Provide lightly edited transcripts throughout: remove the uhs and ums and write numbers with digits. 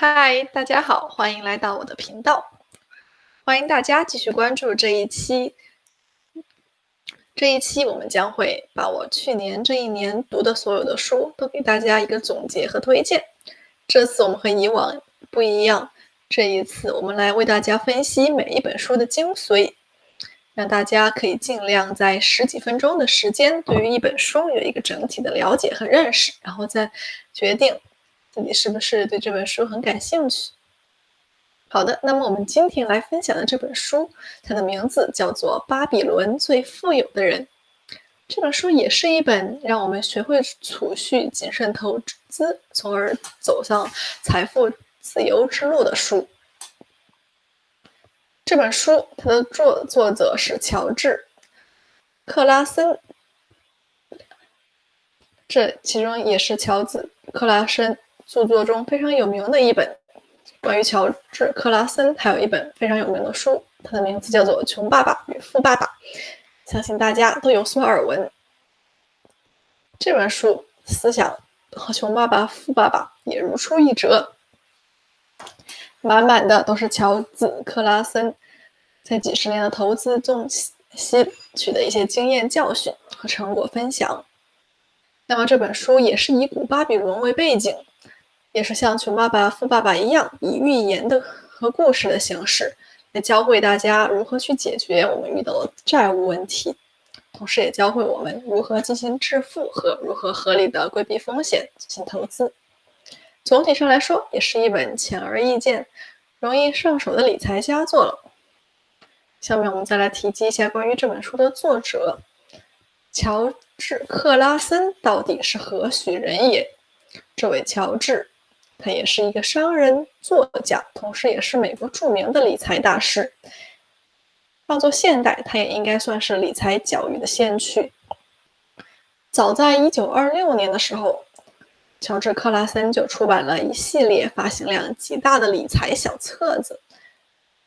嗨，大家好，欢迎来到我的频道。欢迎大家继续关注这一期。我们将会把我去年这一年读的所有的书都给大家一个总结和推荐。这次我们和以往不一样，这一次我们来为大家分析每一本书的精髓，让大家可以尽量在10几分钟的时间对于一本书有一个整体的了解和认识，然后再决定自己是不是对这本书很感兴趣。好的，那么我们今天来分享的这本书，它的名字叫做《巴比伦最富有的人》。这本书也是一本让我们学会储蓄、谨慎投资，从而走向财富自由之路的书。这本书它的作者是乔治·克拉森，这其中也是乔治·克拉森著作中非常有名的一本。关于乔治·克拉森还有一本非常有名的书，它的名字叫做《穷爸爸与富爸爸》，相信大家都有所耳闻。这本书思想和《穷爸爸富爸爸》也如出一辙，满满的都是乔治·克拉森在几十年的投资中吸取的一些经验教训和成果分享。那么这本书也是以古巴比伦为背景，也是像《穷爸爸富爸爸》一样，以寓言的和故事的形式来教会大家如何去解决我们遇到的债务问题，同时也教会我们如何进行致富和如何合理的规避风险进行投资。总体上来说，也是一本显而易见、容易上手的理财佳作了。下面我们再来提及一下关于这本书的作者乔治·克拉森到底是何许人也？这位乔治，他也是一个商人、作家，同时也是美国著名的理财大师。放作现代，他也应该算是理财教育的先驱。早在1926年的时候，乔治·克拉森就出版了一系列发行量极大的理财小册子。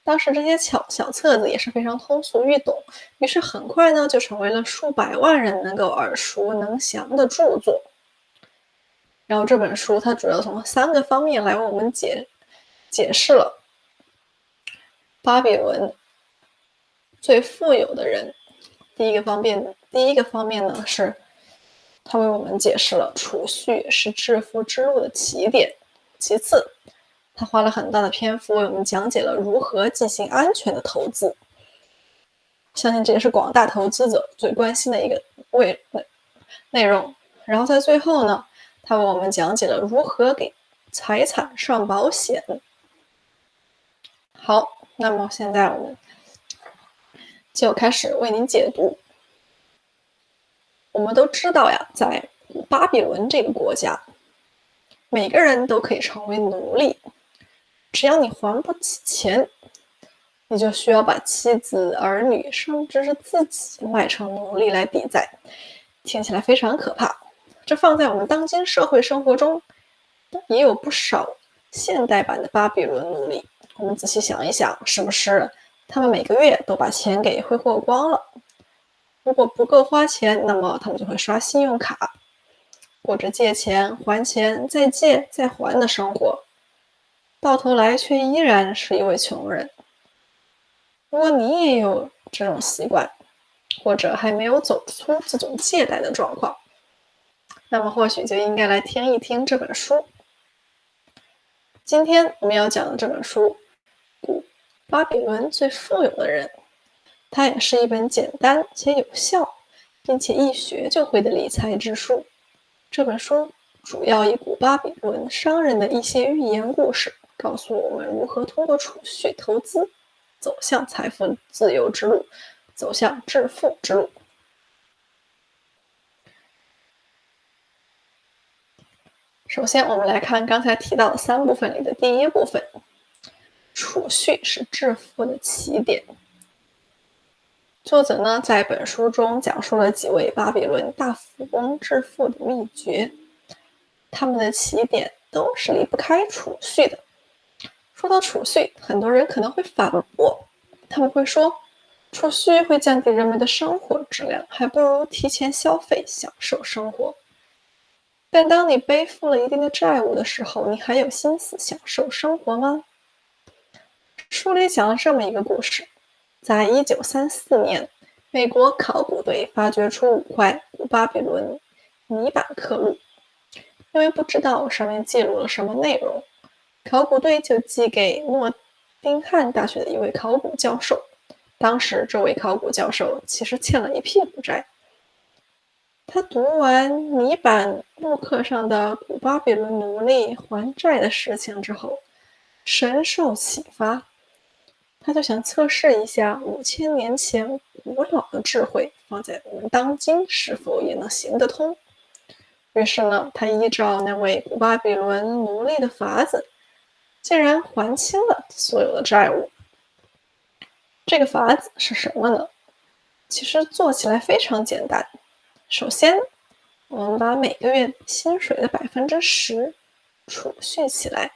当时这些小册子也是非常通俗易懂，于是很快呢就成为了数百万人能够耳熟能详的著作。然后这本书它主要从3个方面来为我们解释了巴比伦最富有的人。第一个方面呢是它为我们解释了储蓄是致富之路的起点。其次，他花了很大的篇幅为我们讲解了如何进行安全的投资，相信这也是广大投资者最关心的一个内容。然后在最后呢，他为我们讲解了如何给财产上保险。好，那么现在我们就开始为您解读。我们都知道呀，在巴比伦这个国家，每个人都可以成为奴隶，只要你还不起钱，你就需要把妻子、儿女，甚至是自己卖成奴隶来抵债。听起来非常可怕。这放在我们当今社会生活中，也有不少现代版的巴比伦奴隶。我们仔细想一想，是不是他们每个月都把钱给挥霍光了？如果不够花钱，那么他们就会刷信用卡，过着借钱还钱再借再还的生活，到头来却依然是一位穷人。如果你也有这种习惯，或者还没有走出这种借贷的状况，那么或许就应该来听一听这本书。今天我们要讲的这本书《巴比伦最富有的人》，它也是一本简单且有效，并且一学就会的理财之书。这本书主要以古巴比伦商人的一些寓言故事，告诉我们如何通过储蓄投资，走向财富自由之路，走向致富之路。首先，我们来看刚才提到的3部分里的第一部分，储蓄是致富的起点。作者呢，在本书中讲述了几位巴比伦大富翁致富的秘诀，他们的起点都是离不开储蓄的。说到储蓄，很多人可能会反驳，他们会说，储蓄会降低人们的生活质量，还不如提前消费，享受生活。但当你背负了一定的债务的时候，你还有心思享受生活吗？书里讲了这么一个故事，在1934年，美国考古队发掘出5块古巴比伦泥板刻录，因为不知道上面记录了什么内容，考古队就寄给诺丁汉大学的一位考古教授。当时这位考古教授其实欠了一屁股债。他读完泥板木刻上的古巴比伦奴隶还债的事情之后，深受启发，他就想测试一下5000年前古老的智慧放在我们当今是否也能行得通。于是呢，他依照那位古巴比伦奴隶的法子，竟然还清了所有的债务。这个法子是什么呢？其实做起来非常简单。首先，我们把每个月薪水的10%储蓄起来，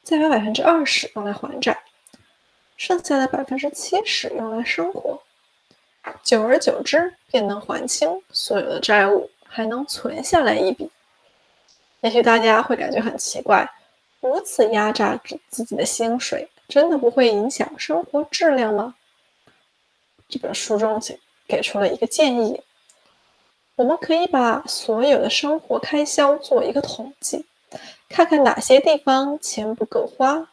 再把20%用来还债，剩下的70%用来生活。久而久之，便能还清所有的债务，还能存下来一笔。也许大家会感觉很奇怪，如此压榨自己的薪水，真的不会影响生活质量吗？这本书中给出了一个建议，我们可以把所有的生活开销做一个统计，看看哪些地方钱不够花，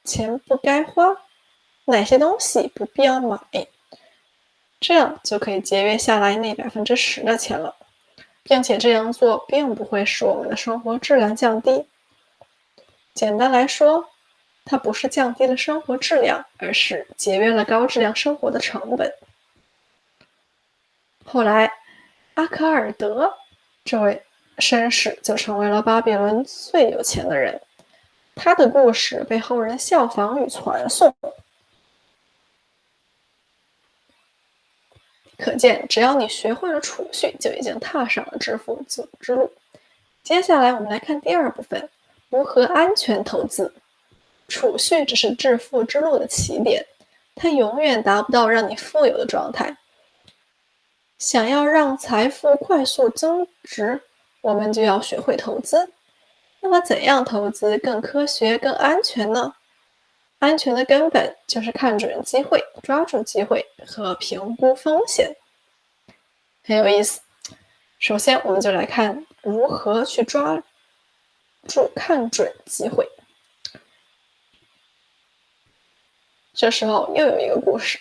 钱不该花，哪些东西不必要买，这样就可以节约下来那10%的钱了，并且这样做并不会使我们的生活质量降低。简单来说，它不是降低了生活质量，而是节约了高质量生活的成本。后来，阿卡尔德这位绅士就成为了巴比伦最有钱的人，他的故事被后人效仿与传颂。可见，只要你学会了储蓄，就已经踏上了致富之路。接下来，我们来看第2部分：如何安全投资。储蓄只是致富之路的起点，它永远达不到让你富有的状态。想要让财富快速增值，我们就要学会投资。那么怎样投资更科学、更安全呢？安全的根本就是看准机会、抓住机会和评估风险。很有意思。首先，我们就来看如何去抓住、看准机会。这时候又有一个故事。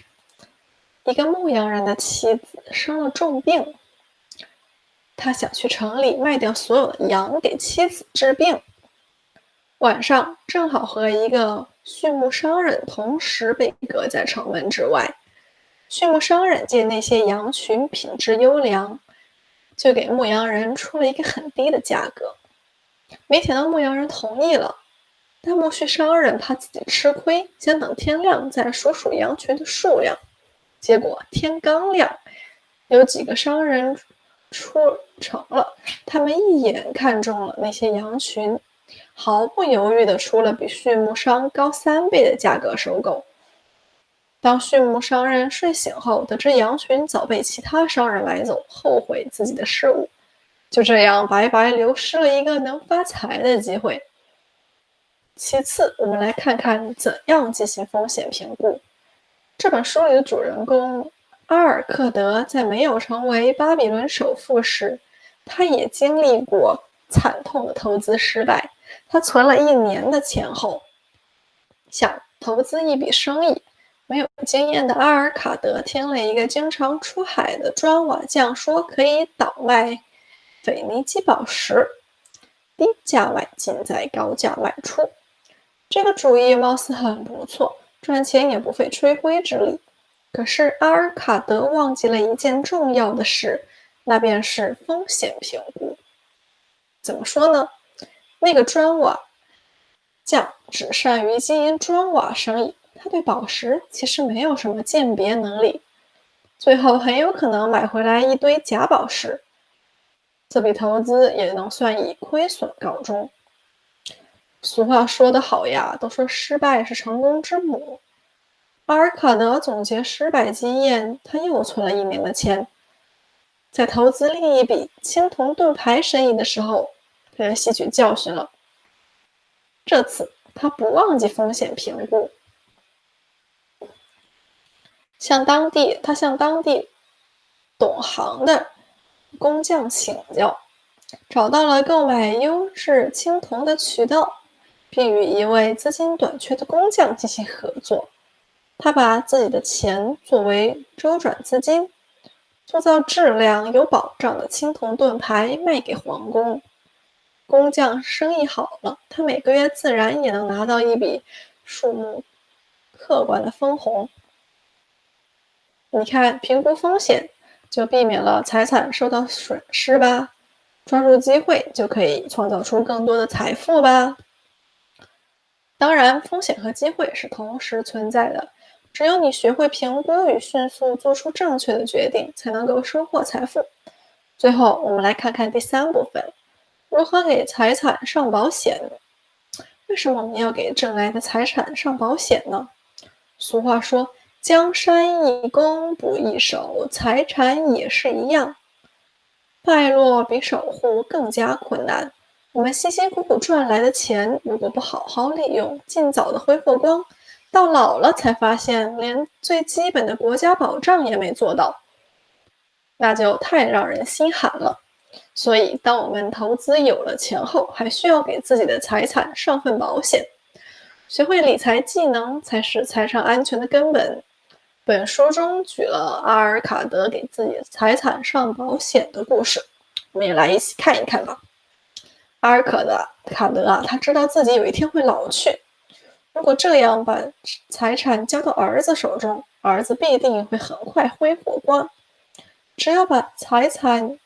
一个牧羊人的妻子生了重病，他想去城里卖掉所有的羊给妻子治病。晚上正好和一个畜牧商人同时被隔在城门之外。畜牧商人见那些羊群品质优良，就给牧羊人出了一个很低的价格。没想到牧羊人同意了，但牧畜商人怕自己吃亏，想等天亮再数数羊群的数量。结果天刚亮，有几个商人出城了，他们一眼看中了那些羊群，毫不犹豫地出了比畜牧商高3倍的价格收购。当畜牧商人睡醒后，得知羊群早被其他商人买走，后悔自己的失误，就这样白白流失了一个能发财的机会。其次，我们来看看怎样进行风险评估。这本书里的主人公阿尔克德在没有成为巴比伦首富时，他也经历过惨痛的投资失败。他存了1年的钱后，想投资一笔生意。没有经验的阿尔卡德听了一个经常出海的砖瓦匠说可以倒卖腓尼基宝石，低价买进再高价卖出。这个主意貌似很不错，赚钱也不费吹灰之力。可是阿尔卡德忘记了一件重要的事，那便是风险评估。怎么说呢？那个砖瓦匠只善于经营砖瓦生意，他对宝石其实没有什么鉴别能力，最后很有可能买回来一堆假宝石，这笔投资也能算以亏损告终。俗话说得好呀，都说失败是成功之母。阿尔卡德总结失败经验，他又存了1年的钱。在投资另一笔青铜盾牌生意的时候，他也吸取教训了。这次他不忘记风险评估，他向当地懂行的工匠请教，找到了购买优质青铜的渠道，并与一位资金短缺的工匠进行合作。他把自己的钱作为周转资金，铸造质量有保障的青铜盾牌卖给皇宫。工匠生意好了，他每个月自然也能拿到一笔数目客观的分红。你看，评估风险就避免了财产受到损失吧，抓住机会就可以创造出更多的财富吧。当然，风险和机会是同时存在的，只有你学会评估与迅速做出正确的决定，才能够收获财富。最后，我们来看看第3部分，如何给财产上保险。为什么我们要给挣来的财产上保险呢？俗话说，江山易攻，不易守，财产也是一样。败落比守护更加困难。我们辛辛苦苦赚来的钱，如果不好好利用，尽早的挥霍光，到老了才发现连最基本的国家保障也没做到，那就太让人心寒了。所以，当我们投资有了钱后，还需要给自己的财产上份保险。学会理财技能才是财产安全的根本。本书中举了阿尔卡德给自己财产上保险的故事，我们也来一起看一看吧。阿尔卡德啊，他知道自己有一天会老去，如果这样把财产交到儿子手中，儿子必定会很快挥霍光。只要把财产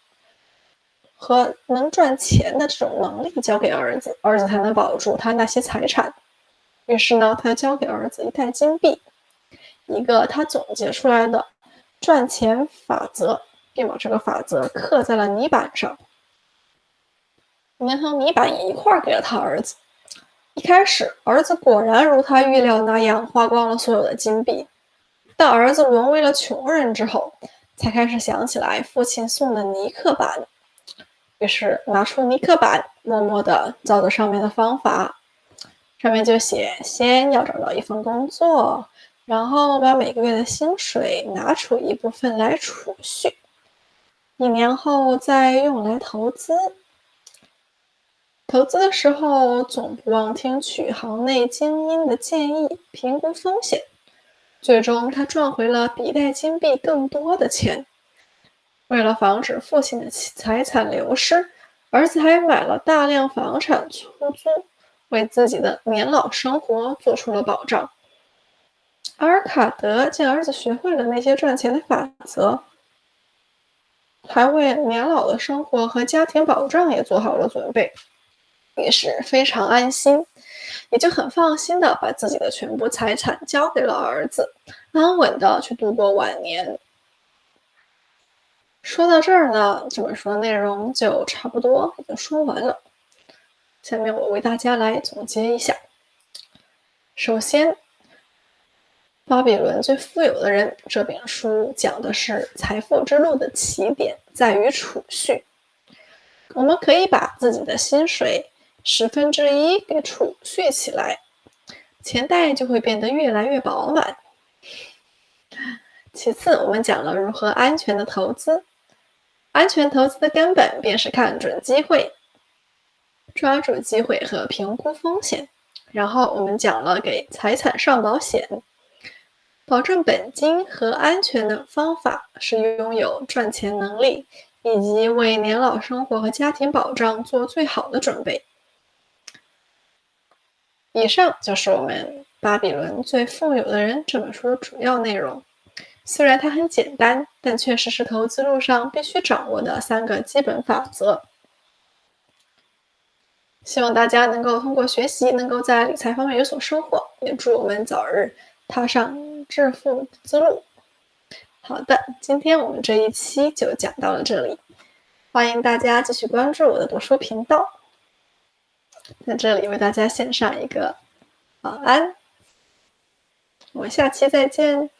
和能赚钱的这种能力交给儿子，儿子才能保住他那些财产。于是呢，他交给儿子一袋金币，一个他总结出来的赚钱法则，并把这个法则刻在了泥板上，连同泥板也一块给了他儿子。一开始，儿子果然如他预料那样花光了所有的金币，但儿子沦为了穷人之后，才开始想起来父亲送的泥刻板，于是拿出泥刻板，默默地照着上面的方法。上面就写，先要找到一份工作，然后把每个月的薪水拿出一部分来储蓄，1年后再用来投资。投资的时候总不忘听取行内精英的建议，评估风险。最终他赚回了比一袋金币更多的钱。为了防止父亲的财产流失，儿子还买了大量房产出租，为自己的年老生活做出了保障。阿尔卡德见儿子学会了那些赚钱的法则，还为年老的生活和家庭保障也做好了准备，于是非常安心，也就很放心的把自己的全部财产交给了儿子，安稳的去度过晚年。说到这儿呢，这本书的内容就差不多已经说完了。下面我为大家来总结一下。首先，巴比伦最富有的人这本书讲的是财富之路的起点在于储蓄。我们可以把自己的薪水1/10给储蓄起来，钱袋就会变得越来越饱满。其次，我们讲了如何安全的投资。安全投资的根本便是看准机会，抓住机会和评估风险。然后我们讲了给财产上保险，保证本金和安全的方法是拥有赚钱能力，以及为年老生活和家庭保障做最好的准备。以上就是我们《巴比伦最富有的人》这本书的主要内容。虽然它很简单，但确实是投资路上必须掌握的3个基本法则。希望大家能够通过学习，能够在理财方面有所收获，也祝我们早日踏上致富之路。好的，今天我们这一期就讲到了这里，欢迎大家继续关注我的读书频道。在这里为大家献上一个晚安，我们下期再见。